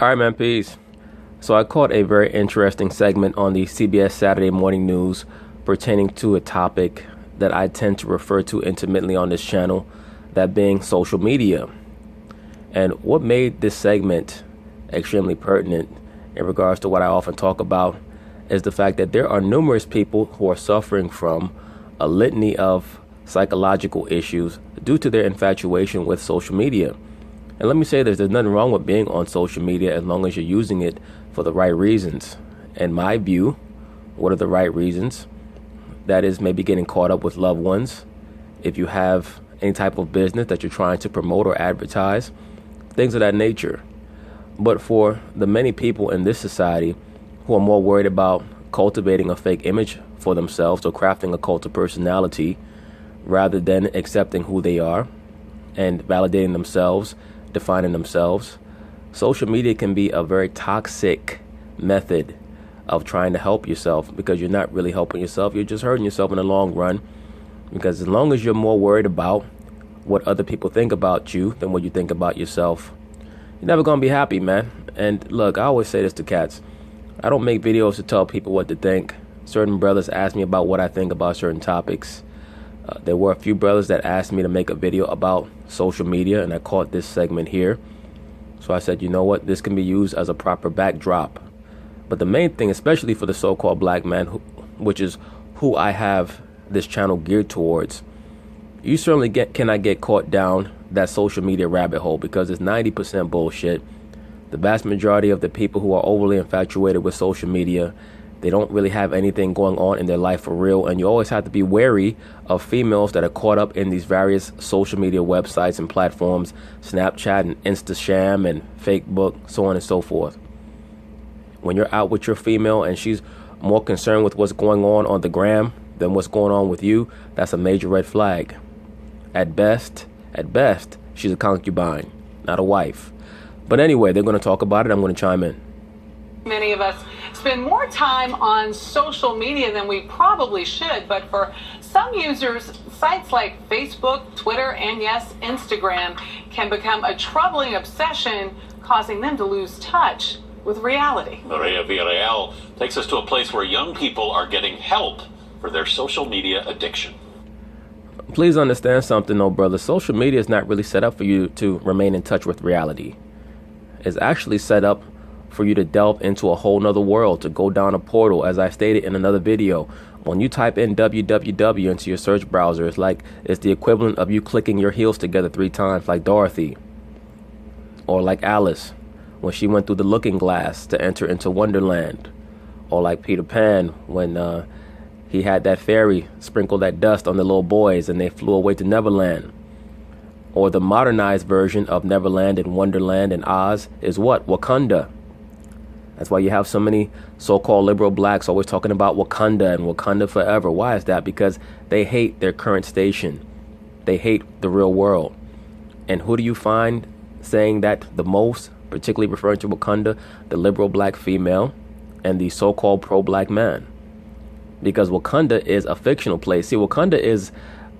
All right, man, peace. So I caught a very interesting segment on the CBS Saturday Morning News pertaining to a topic that I tend to refer to intermittently on this channel, that being social media. And what made this segment extremely pertinent in regards to what I often talk about is the fact that there are numerous people who are suffering from a litany of psychological issues due to their infatuation with social media. And let me say this, there's nothing wrong with being on social media as long as you're using it for the right reasons. In my view, what are the right reasons? That is maybe getting caught up with loved ones. If you have any type of business that you're trying to promote or advertise, things of that nature. But for the many people in this society who are more worried about cultivating a fake image for themselves or crafting a cult of personality rather than accepting who they are and validating themselves, defining themselves, social media can be a very toxic method of trying to help yourself, because you're not really helping yourself. You're just hurting yourself in the long run, because as long as you're more worried about what other people think about you than what you think about yourself, you're never going to be happy, man. And look, I always say this to cats. I don't make videos to tell people what to think. Certain brothers ask me about what I think about certain topics. There were a few brothers that asked me to make a video about social media, and I caught this segment here. So I said, you know what, this can be used as a proper backdrop. But the main thing, especially for the so-called black man, which is who I have this channel geared towards, you certainly cannot get caught down that social media rabbit hole, because it's 90% bullshit. The vast majority of the people who are overly infatuated with social media, they don't really have anything going on in their life for real. And you always have to be wary of females that are caught up in these various social media websites and platforms, Snapchat and Instasham and Facebook, so on and so forth. When you're out with your female and she's more concerned with what's going on the gram than what's going on with you, that's a major red flag. At best, she's a concubine, not a wife. But anyway, they're going to talk about it. I'm going to chime in. Many of us spend more time on social media than we probably should, but for some users, sites like Facebook, Twitter, and yes, Instagram can become a troubling obsession, causing them to lose touch with reality. Maria Villarreal takes us to a place where young people are getting help for their social media addiction. Please understand something, though, brother. Social media is not really set up for you to remain in touch with reality. It's actually set up for you to delve into a whole nother world, to go down a portal. As I stated in another video, when you type in www into your search browser, it's the equivalent of you clicking your heels together 3 times, like Dorothy, or like Alice when she went through the looking glass to enter into Wonderland, or like Peter Pan when he had that fairy sprinkle that dust on the little boys and they flew away to Neverland. Or the modernized version of Neverland and Wonderland and Oz is what? Wakanda. That's why you have so many so-called liberal blacks always talking about Wakanda and Wakanda forever. Why is that? Because they hate their current station. They hate the real world. And who do you find saying that the most, particularly referring to Wakanda? The liberal black female and the so-called pro-black man. Because Wakanda is a fictional place. See, Wakanda is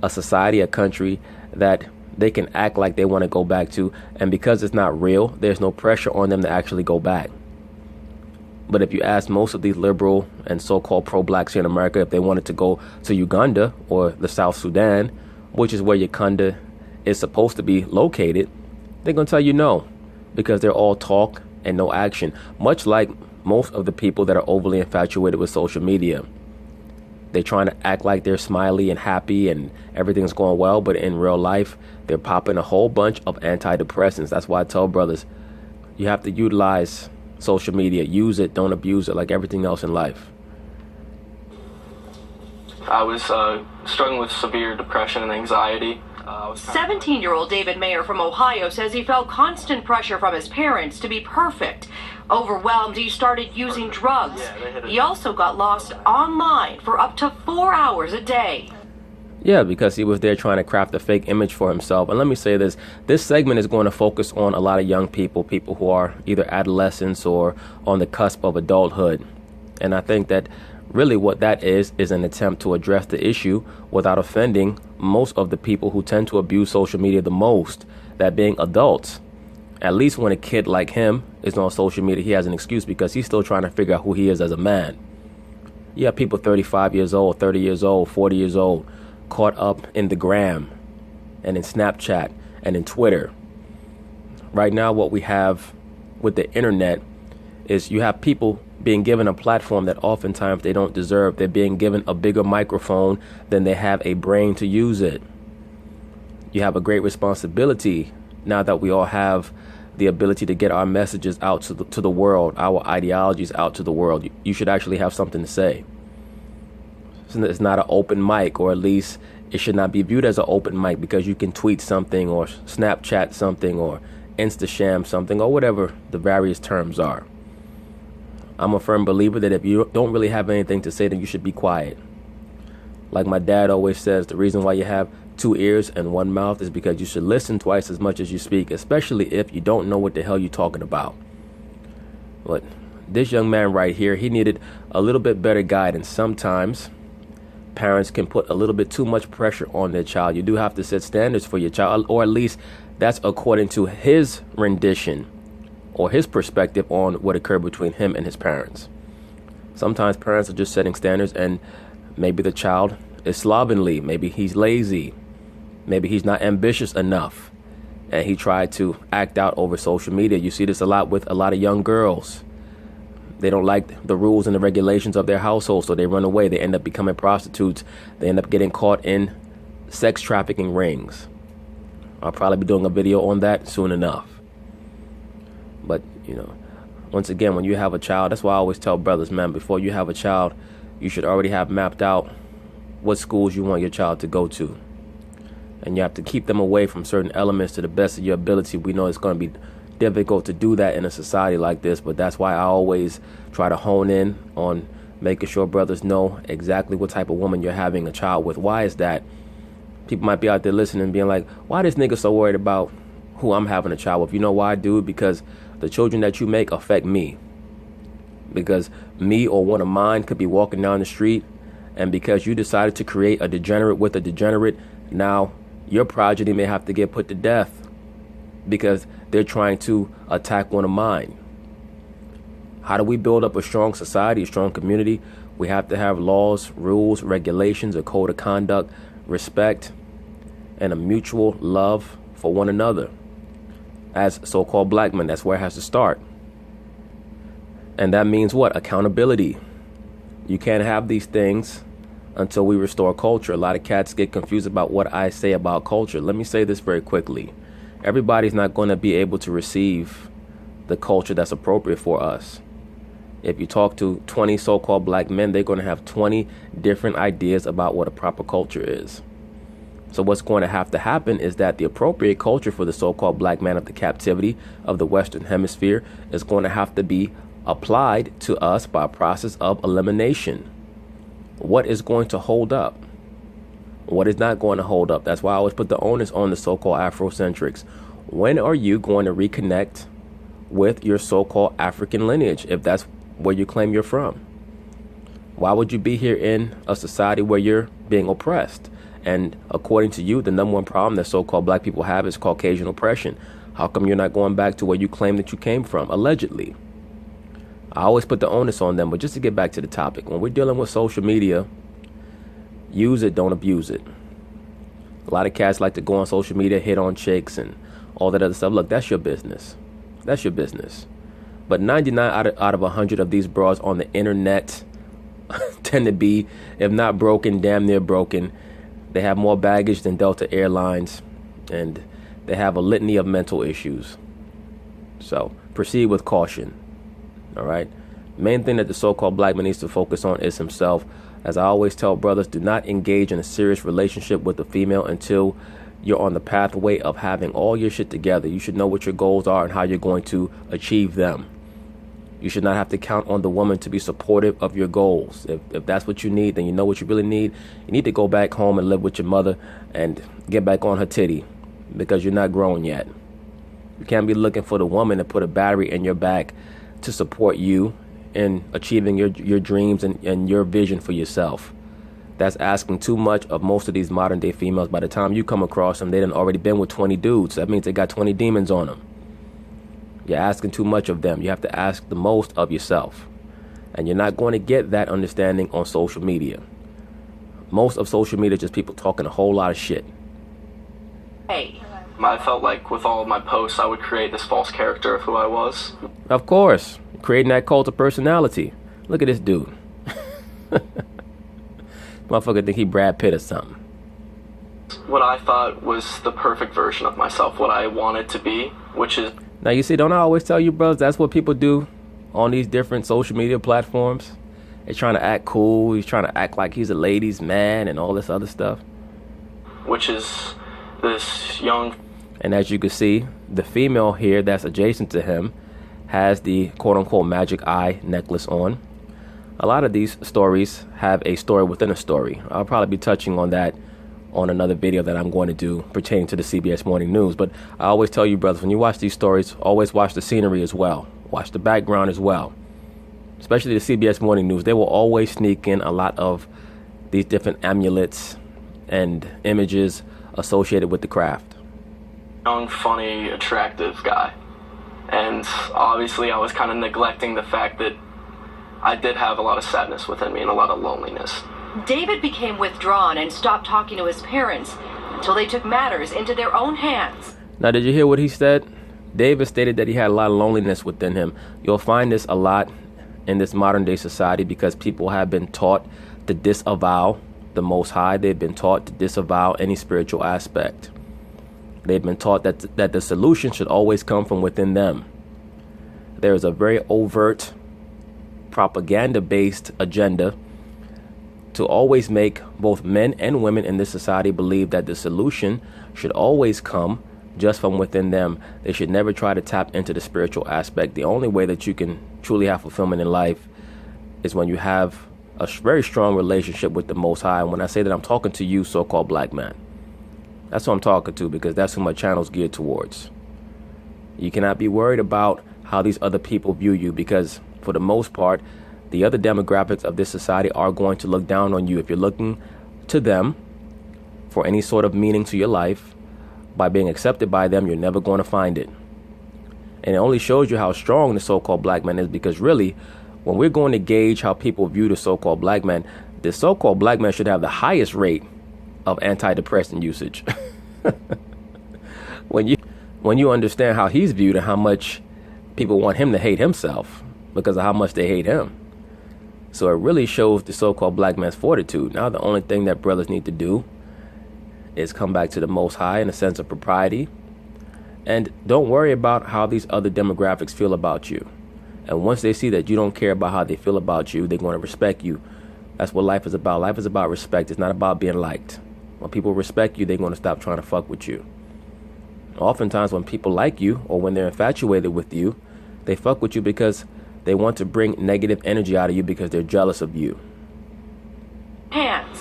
a society, a country that they can act like they want to go back to. And because it's not real, there's no pressure on them to actually go back. But if you ask most of these liberal and so-called pro-blacks here in America if they wanted to go to Uganda or the South Sudan, which is where Wakanda is supposed to be located, they're going to tell you no, because they're all talk and no action, much like most of the people that are overly infatuated with social media. They're trying to act like they're smiley and happy and everything's going well, but in real life, they're popping a whole bunch of antidepressants. That's why I tell brothers, you have to utilize social media. Use it, don't abuse it, like everything else in life. I was struggling with severe depression and anxiety. 17-year-old David Mayer from Ohio says he felt constant pressure from his parents to be perfect. Overwhelmed, he started using drugs. He also got lost online for up to 4 hours a day. Yeah, because he was there trying to craft a fake image for himself. And let me say this segment is going to focus on a lot of young people who are either adolescents or on the cusp of adulthood. And I think that really what that is an attempt to address the issue without offending most of the people who tend to abuse social media the most, that being adults. At least when a kid like him is on social media, he has an excuse because he's still trying to figure out who he is as a man. You have people 35 years old, 30 years old, 40 years old, caught up in the gram and in Snapchat and in Twitter. Right now, what we have with the internet is you have people being given a platform that oftentimes they don't deserve. They're being given a bigger microphone than they have a brain to use it. You have a great responsibility now that we all have the ability to get our messages out to the world, our ideologies out to the world. You should actually have something to say. It's not an open mic, or at least it should not be viewed as an open mic, because you can tweet something or Snapchat something or Instasham something or whatever the various terms are. I'm a firm believer that if you don't really have anything to say, then you should be quiet. Like my dad always says, the reason why you have 2 ears and 1 mouth is because you should listen twice as much as you speak, especially if you don't know what the hell you're talking about. But this young man right here, he needed a little bit better guidance. Sometimes parents can put a little bit too much pressure on their child. You do have to set standards for your child, or at least that's according to his rendition or his perspective on what occurred between him and his parents. Sometimes parents are just setting standards, and maybe the child is slovenly, maybe he's lazy, maybe he's not ambitious enough, and he tried to act out over social media. You see this a lot with a lot of young girls. They don't like the rules and the regulations of their household, so they run away. They end up becoming prostitutes. They end up getting caught in sex trafficking rings. I'll probably be doing a video on that soon enough. But, once again, when you have a child, that's why I always tell brothers, man, before you have a child, you should already have mapped out what schools you want your child to go to. And you have to keep them away from certain elements to the best of your ability. We know it's going to be difficult to do that in a society like this, but that's why I always try to hone in on making sure brothers know exactly what type of woman you're having a child with. Why is that? People might be out there listening and being like, why this nigga so worried about who I'm having a child with? You know why, dude? Because the children that you make affect me. Because me or one of mine could be walking down the street, and because you decided to create a degenerate with a degenerate, now your progeny may have to get put to death because they're trying to attack one of mine. How do we build up a strong society, a strong community? We have to have laws, rules, regulations, a code of conduct, respect, and a mutual love for one another. As so-called black men, that's where it has to start. And that means what? Accountability. You can't have these things until we restore culture. A lot of cats get confused about what I say about culture. Let me say this very quickly. Everybody's not going to be able to receive the culture that's appropriate for us. If you talk to 20 so-called black men, they're going to have 20 different ideas about what a proper culture is. So what's going to have to happen is that the appropriate culture for the so-called black man of the captivity of the Western Hemisphere is going to have to be applied to us by a process of elimination. What is going to hold up? What is not going to hold up? That's why I always put the onus on the so-called Afrocentrics. When are you going to reconnect with your so-called African lineage, if that's where you claim you're from? Why would you be here in a society where you're being oppressed? And according to you, the number one problem that so-called black people have is Caucasian oppression. How come you're not going back to where you claim that you came from, allegedly? I always put the onus on them, but just to get back to the topic, when we're dealing with social media, use it, don't abuse it. A lot of cats like to go on social media, hit on chicks and all that other stuff. Look, that's your business. That's your business. But 99 out of 100 of these broads on the internet tend to be, if not broken, damn near broken. They have more baggage than Delta Airlines, and they have a litany of mental issues. So proceed with caution. All right. Main thing that the so-called black man needs to focus on is himself. As I always tell brothers, do not engage in a serious relationship with a female until you're on the pathway of having all your shit together. You should know what your goals are and how you're going to achieve them. You should not have to count on the woman to be supportive of your goals. If that's what you need, then you know what you really need. You need to go back home and live with your mother and get back on her titty, because you're not growing yet. You can't be looking for the woman to put a battery in your back to support you in achieving your dreams and your vision for yourself. That's asking too much of most of these modern day females. By the time you come across them, they done already been with 20 dudes. That means they got 20 demons on them. You're asking too much of them. You have to ask the most of yourself. And you're not going to get that understanding on social media. Most of social media is just people talking a whole lot of shit. Hey. I felt like with all of my posts, I would create this false character of who I was. Of course. Creating that cult of personality. Look at this dude. Motherfucker think he Brad Pitt or something. What I thought was the perfect version of myself, what I wanted to be, which is... Now, you see, don't I always tell you, brothers, that's what people do on these different social media platforms? They're trying to act cool. He's trying to act like he's a ladies' man and all this other stuff. Which is this young... And as you can see, the female here that's adjacent to him has the quote-unquote magic eye necklace on. A lot of these stories have a story within a story. I'll probably be touching on that on another video that I'm going to do pertaining to the CBS Morning News. But I always tell you, brothers, when you watch these stories, always watch the scenery as well. Watch the background as well. Especially the CBS Morning News. They will always sneak in a lot of these different amulets and images associated with the craft. Young, funny, attractive guy. And obviously I was kind of neglecting the fact that I did have a lot of sadness within me and a lot of loneliness. David became withdrawn and stopped talking to his parents until they took matters into their own hands. Now, did you hear what he said? David stated that he had a lot of loneliness within him. You'll find this a lot in this modern day society because people have been taught to disavow the Most High. They've been taught to disavow any spiritual aspect. They've been taught that the solution should always come from within them. There is a very overt propaganda-based agenda to always make both men and women in this society believe that the solution should always come just from within them. They should never try to tap into the spiritual aspect. The only way that you can truly have fulfillment in life is when you have a very strong relationship with the Most High. And when I say that, I'm talking to you, so-called black man. That's who I'm talking to, because that's who my channel's geared towards. You cannot be worried about how these other people view you, because for the most part, the other demographics of this society are going to look down on you. If you're looking to them for any sort of meaning to your life, by being accepted by them, you're never going to find it. And it only shows you how strong the so-called black man is, because really, when we're going to gauge how people view the so-called black man, the so-called black man should have the highest rate of antidepressant usage. When you understand how he's viewed and how much people want him to hate himself because of how much they hate him. So it really shows the so-called black man's fortitude. Now the only thing that brothers need to do is come back to the Most High in a sense of propriety. And don't worry about how these other demographics feel about you. And once they see that you don't care about how they feel about you, they're going to respect you. That's what life is about. Life is about respect. It's not about being liked. When people respect you, they're going to stop trying to fuck with you. Oftentimes when people like you or when they're infatuated with you, they fuck with you because they want to bring negative energy out of you because they're jealous of you. Hands.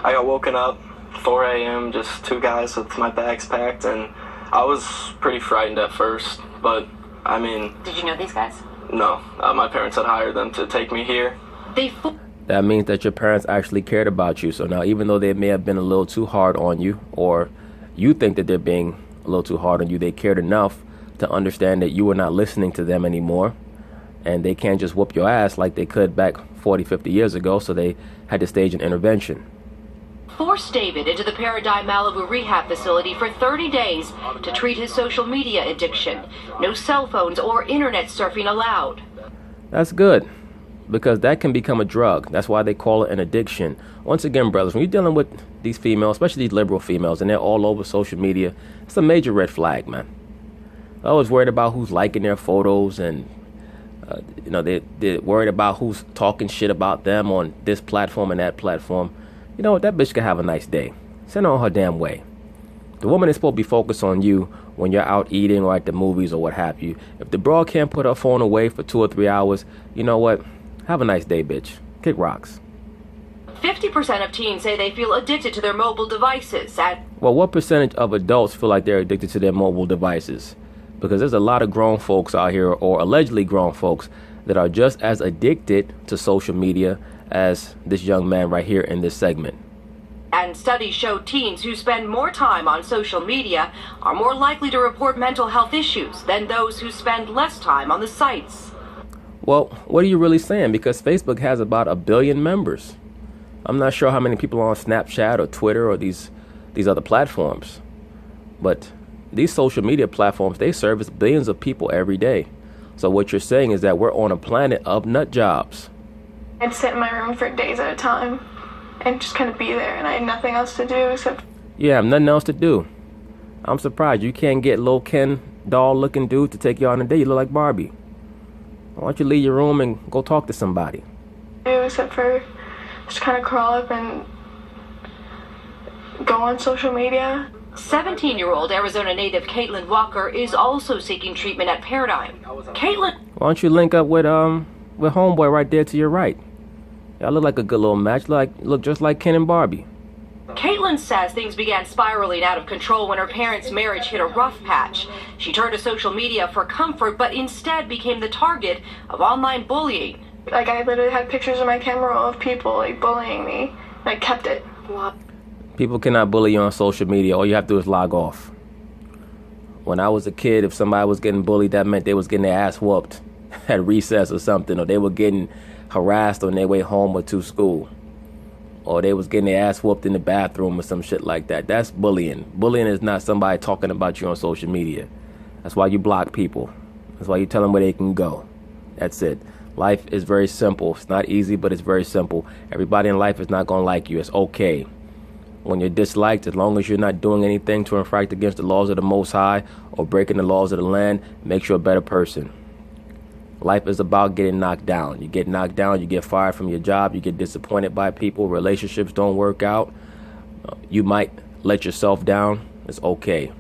I got woken up 4 a.m., just two guys with my bags packed, and I was pretty frightened at first, but I mean... Did you know these guys? No. My parents had hired them to take me here. That means that your parents actually cared about you. So now, even though they may have been a little too hard on you, or you think that they're being a little too hard on you, they cared enough to understand that you were not listening to them anymore. And they can't just whoop your ass like they could back 40, 50 years ago. So they had to stage an intervention. Forced David into the Paradigm Malibu rehab facility for 30 days to treat his social media addiction. No cell phones or internet surfing allowed. That's good, because that can become a drug. That's why they call it an addiction. Once again, brothers, when you're dealing with these females, especially these liberal females, and they're all over social media, it's a major red flag, man. They're always worried about who's liking their photos, and they're worried about who's talking shit about them on this platform and that platform. You know what? That bitch can have a nice day. Send her on her damn way. The woman is supposed to be focused on you when you're out eating or at the movies or what have you. If the broad can't put her phone away for 2 or 3 hours, you know what? Have a nice day, bitch. Kick rocks. 50% of teens say they feel addicted to their mobile devices. Well, what percentage of adults feel like they're addicted to their mobile devices? Because there's a lot of grown folks out here, or allegedly grown folks, that are just as addicted to social media as this young man right here in this segment. And studies show teens who spend more time on social media are more likely to report mental health issues than those who spend less time on the sites. Well, what are you really saying? Because Facebook has about 1 billion members. I'm not sure how many people are on Snapchat or Twitter or these other platforms. But these social media platforms, they service billions of people every day. So what you're saying is that we're on a planet of nut jobs. I'd sit in my room for days at a time and just kind of be there, and I had nothing else to do except... Yeah, I have nothing else to do. I'm surprised you can't get little Ken doll looking dude to take you on a date. You look like Barbie. Why don't you leave your room and go talk to somebody? Except for just kind of crawl up and go on social media. 17-year-old Arizona native Caitlin Walker is also seeking treatment at Paradigm. Caitlin... Why don't you link up with homeboy right there to your right? Y'all look like a good little match. Look just like Ken and Barbie. Caitlin says things began spiraling out of control when her parents' marriage hit a rough patch. She turned to social media for comfort, but instead became the target of online bullying. Like, I literally had pictures on my camera of people, like, bullying me, and I kept it. People cannot bully you on social media. All you have to do is log off. When I was a kid, if somebody was getting bullied, that meant they was getting their ass whooped at recess or something, or they were getting harassed on their way home or to school, or they was getting their ass whooped in the bathroom or some shit like that. That's bullying. Bullying is not somebody talking about you on social media. That's why you block people. That's why you tell them where they can go. That's it. Life is very simple. It's not easy, but it's very simple. Everybody in life is not going to like you. It's okay. When you're disliked, as long as you're not doing anything to infract against the laws of the Most High or breaking the laws of the land, makes you a better person. Life is about getting knocked down. You get knocked down, you get fired from your job, you get disappointed by people, relationships don't work out. You might let yourself down. It's okay.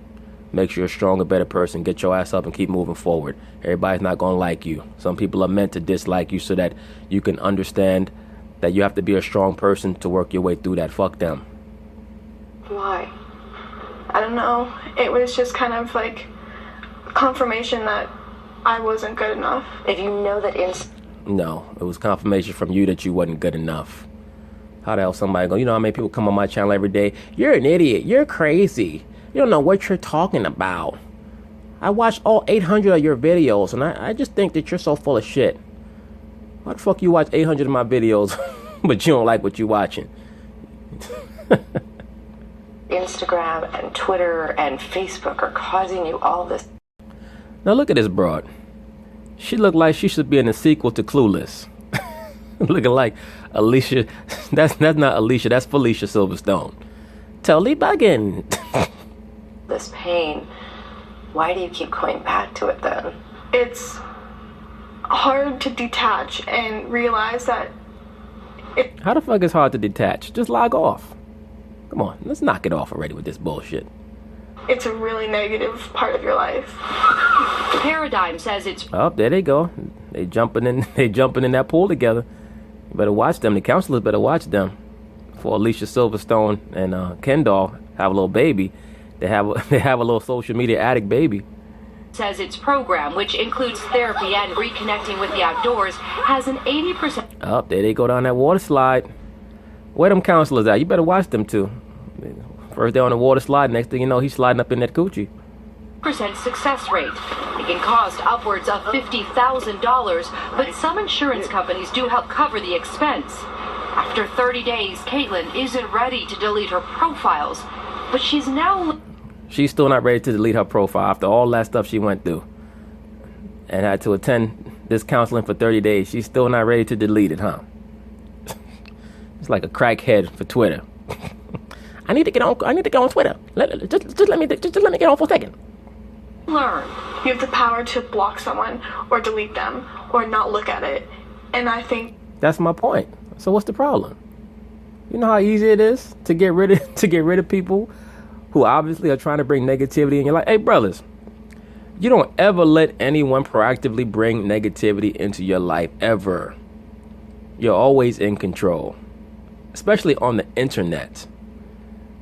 Make sure you're a stronger, better person. Get your ass up and keep moving forward. Everybody's not going to like you. Some people are meant to dislike you so that you can understand that you have to be a strong person to work your way through that. Fuck them. Why? I don't know. It was just kind of like confirmation that I wasn't good enough. If you know that No, it was confirmation from you that you wasn't good enough. How the hell somebody go, you know how many people come on my channel every day? You're an idiot. You're crazy. You don't know what you're talking about. I watched all 800 of your videos, and I just think that you're so full of shit. Why the fuck you watch 800 of my videos, but you don't like what you're watching? Instagram and Twitter and Facebook are causing you all this. Now look at this broad. She looked like she should be in the sequel to Clueless. Looking like Alicia. That's not Alicia. That's Felicia Silverstone. Totally bugging. This pain. Why do you keep going back to it then? It's hard to detach and realize that How the fuck is hard to detach? Just log off. Come on, let's knock it off already with this bullshit. it's a really negative part of your life. Paradigm says it's... Oh, there they go. They jumping in that pool together. You better watch them. The counselors better watch them. For Alicia Silverstone and Kendall have a little baby. They have a little social media addict baby. Says its program, which includes therapy and reconnecting with the outdoors, has an 80%... Oh, there they go down that water slide. Where them counselors at? You better watch them too. First they're on the water slide, next thing you know, he's sliding up in that coochie. Success rate. It can cost upwards of $50,000, but some insurance companies do help cover the expense. After 30 days, Caitlin isn't ready to delete her profiles, but she's now... She's still not ready to delete her profile after all that stuff she went through and had to attend this counseling for 30 days. She's still not ready to delete it, huh? It's like a crackhead for Twitter. I need to get on Twitter. Just let me get on for a second. Learn. You have the power to block someone or delete them or not look at it. And I think that's my point. So what's the problem? You know how easy it is to get rid of people who obviously are trying to bring negativity in your life. Hey, brothers, you don't ever let anyone proactively bring negativity into your life, ever. You're always in control, especially on the internet.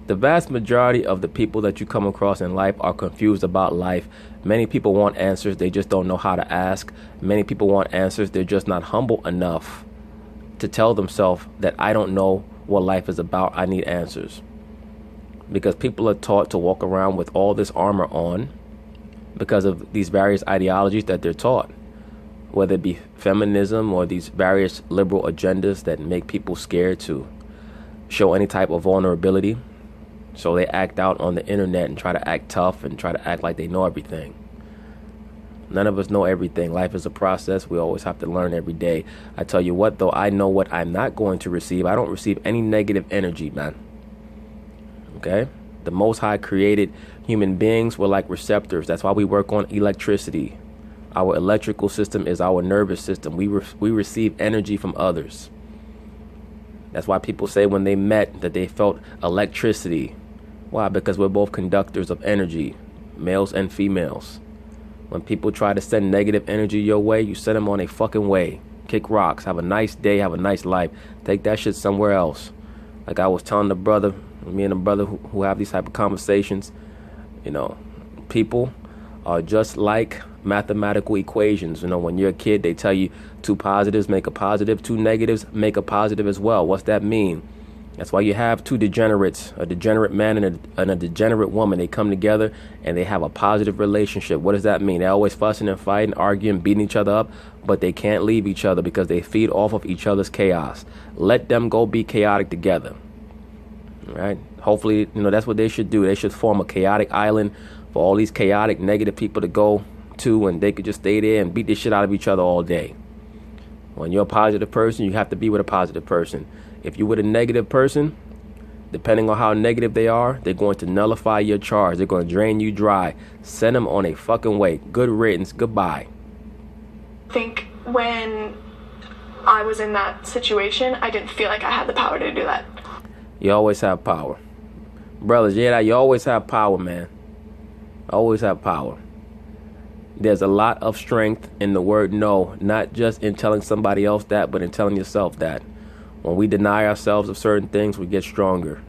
The vast majority of the people that you come across in life are confused about life. Many people want answers, they just don't know how to ask. Many people want answers, they're just not humble enough to tell themselves that I don't know what life is about, I need answers. Because people are taught to walk around with all this armor on because of these various ideologies that they're taught, whether it be feminism or these various liberal agendas that make people scared to show any type of vulnerability. So they act out on the internet and try to act tough and try to act like they know everything. None of us know everything. Life is a process. We always have to learn every day. I tell you what, though, I know what I'm not going to receive. I don't receive any negative energy, man. Okay? The Most High created human beings. We're like receptors. That's why we work on electricity. Our electrical system is our nervous system. We receive energy from others. That's why people say when they met that they felt electricity. Why? Because we're both conductors of energy, males and females. When people try to send negative energy your way, you send them on a fucking way. Kick rocks. Have a nice day. Have a nice life. Take that shit somewhere else. Like I was telling the brother, me and the brother who have these type of conversations, you know, people are just like mathematical equations. You know, when you're a kid, they tell you 2 positives make a positive, 2 negatives make a positive as well. What's that mean? That's why you have 2 degenerates, a degenerate man and a degenerate woman. They come together and they have a positive relationship. What does that mean? They're always fussing and fighting, arguing, beating each other up, but they can't leave each other because they feed off of each other's chaos. Let them go be chaotic together. All right? Hopefully, you know, that's what they should do. They should form a chaotic island for all these chaotic, negative people to go to, and they could just stay there and beat the shit out of each other all day. When you're a positive person, you have to be with a positive person. If you're with a negative person, depending on how negative they are, they're going to nullify your charge. They're going to drain you dry. Send them on a fucking way. Good riddance. Goodbye. I think when I was in that situation, I didn't feel like I had the power to do that. You always have power. Brothers, yeah, you always have power, man. Always have power. There's a lot of strength in the word no, not just in telling somebody else that, but in telling yourself that. When we deny ourselves of certain things, we get stronger.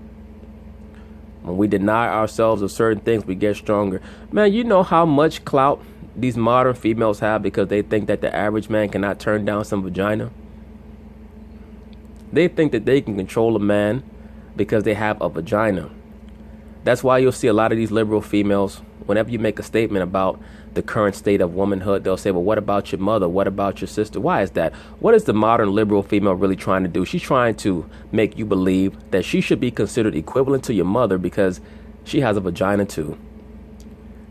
When we deny ourselves of certain things, we get stronger. Man, you know how much clout these modern females have because they think that the average man cannot turn down some vagina? They think that they can control a man because they have a vagina. That's why you'll see a lot of these liberal females, whenever you make a statement about the current state of womanhood, they'll say, well, what about your mother? What about your sister? Why is that? What is the modern liberal female really trying to do? She's trying to make you believe that she should be considered equivalent to your mother because she has a vagina too.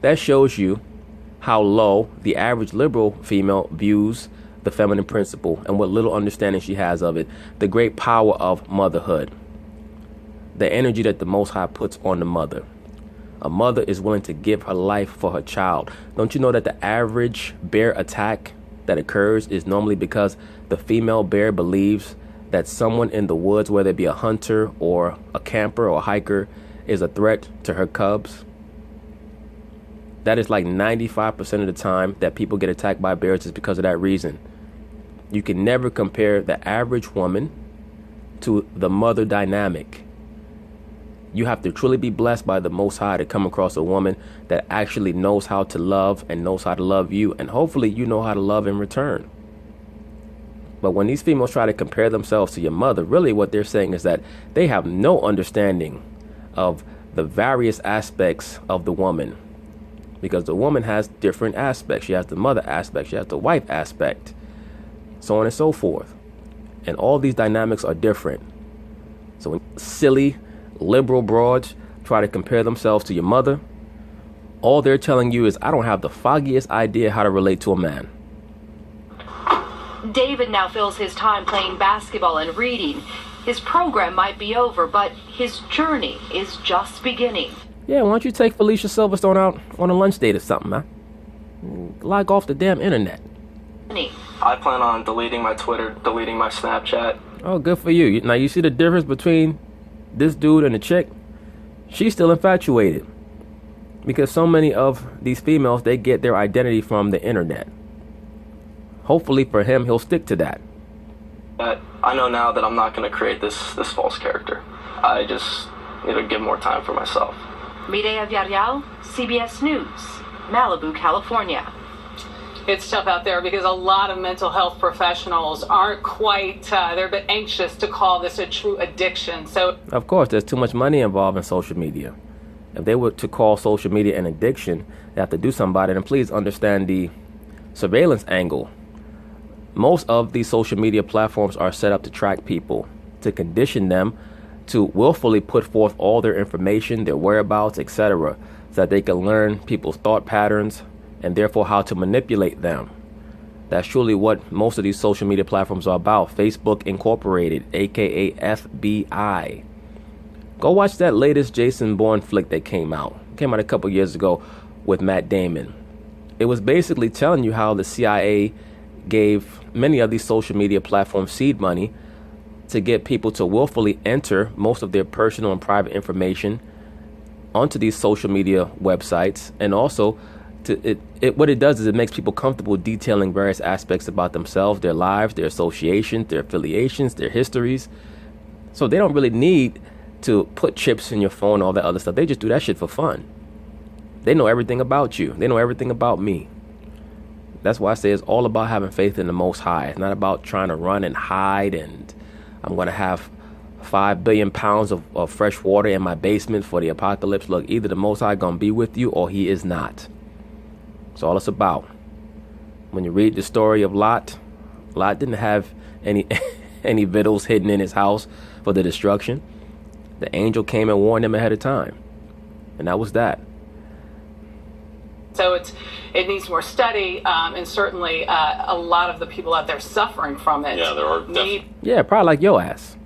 That shows you how low the average liberal female views the feminine principle and what little understanding she has of it. The great power of motherhood. The energy that the Most High puts on the mother. A mother is willing to give her life for her child. Don't you know that the average bear attack that occurs is normally because the female bear believes that someone in the woods, whether it be a hunter or a camper or a hiker, is a threat to her cubs? That is like 95% of the time that people get attacked by bears is because of that reason. You can never compare the average woman to the mother dynamic. You have to truly be blessed by the Most High to come across a woman that actually knows how to love and knows how to love you. And hopefully you know how to love in return. But when these females try to compare themselves to your mother, really what they're saying is that they have no understanding of the various aspects of the woman. Because the woman has different aspects. She has the mother aspect. She has the wife aspect. So on and so forth. And all these dynamics are different. So when silly liberal broads try to compare themselves to your mother, all they're telling you is, I don't have the foggiest idea how to relate to a man. David now fills his time playing basketball and reading. His program might be over, but his journey is just beginning. Yeah, why don't you take Felicia Silverstone out on a lunch date or something, man? Log off the damn internet. I plan on deleting my Twitter, deleting my Snapchat. Oh, good for you. Now, you see the difference between this dude and the chick? She's still infatuated. Because so many of these females, they get their identity from the internet. Hopefully for him, he'll stick to that. But I know now that I'm not going to create this false character. I just need to give more time for myself. Mireya Villarreal, CBS News, Malibu, California. It's tough out there because a lot of mental health professionals aren't quite, they're a bit anxious to call this a true addiction. So, of course, there's too much money involved in social media. If they were to call social media an addiction, they have to do something about it. And please understand the surveillance angle. Most of these social media platforms are set up to track people, to condition them to willfully put forth all their information, their whereabouts, etc., so that they can learn people's thought patterns and therefore how to manipulate them. That's truly what most of these social media platforms are about. Facebook Incorporated, aka FBI. Go watch that latest Jason Bourne flick that came out. It came out a couple years ago with Matt Damon. It was basically telling you how the CIA gave many of these social media platforms seed money to get people to willfully enter most of their personal and private information onto these social media websites, and also what it does is it makes people comfortable detailing various aspects about themselves, their lives, their associations, their affiliations, their histories. So they don't really need to put chips in your phone, all that other stuff. They just do that shit for fun. They know everything about you. They know everything about me. That's why I say it's all about having faith in the Most High. It's not about trying to run and hide and I'm going to have 5 billion pounds of fresh water in my basement for the apocalypse. Look, either the Most High going to be with you or he is not. That's all it's about. When you read the story of Lot didn't have any victuals hidden in his house for the destruction. The angel came and warned him ahead of time. And that was that. So it needs more study, and certainly a lot of the people out there suffering from it. Yeah, there are Yeah, probably like your ass.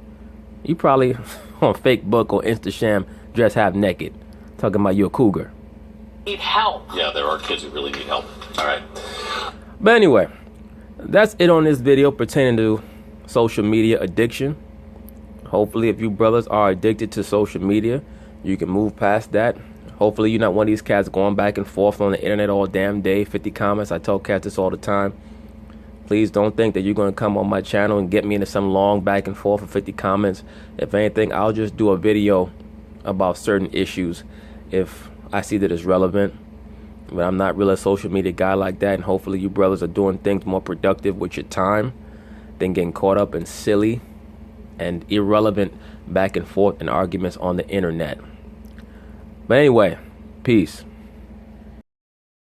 You probably on Facebook or Instagram dressed half naked, talking about you're a cougar. Need help. Yeah, there are kids who really need help. All right. But anyway, that's it on this video pertaining to social media addiction. Hopefully, if you brothers are addicted to social media, you can move past that. Hopefully, you're not one of these cats going back and forth on the internet all damn day, 50 comments. I tell cats this all the time. Please don't think that you're going to come on my channel and get me into some long back and forth of 50 comments. If anything, I'll just do a video about certain issues if I see that it's relevant. But I'm not really a social media guy like that. And hopefully you brothers are doing things more productive with your time than getting caught up in silly and irrelevant back and forth and arguments on the internet. But anyway, peace.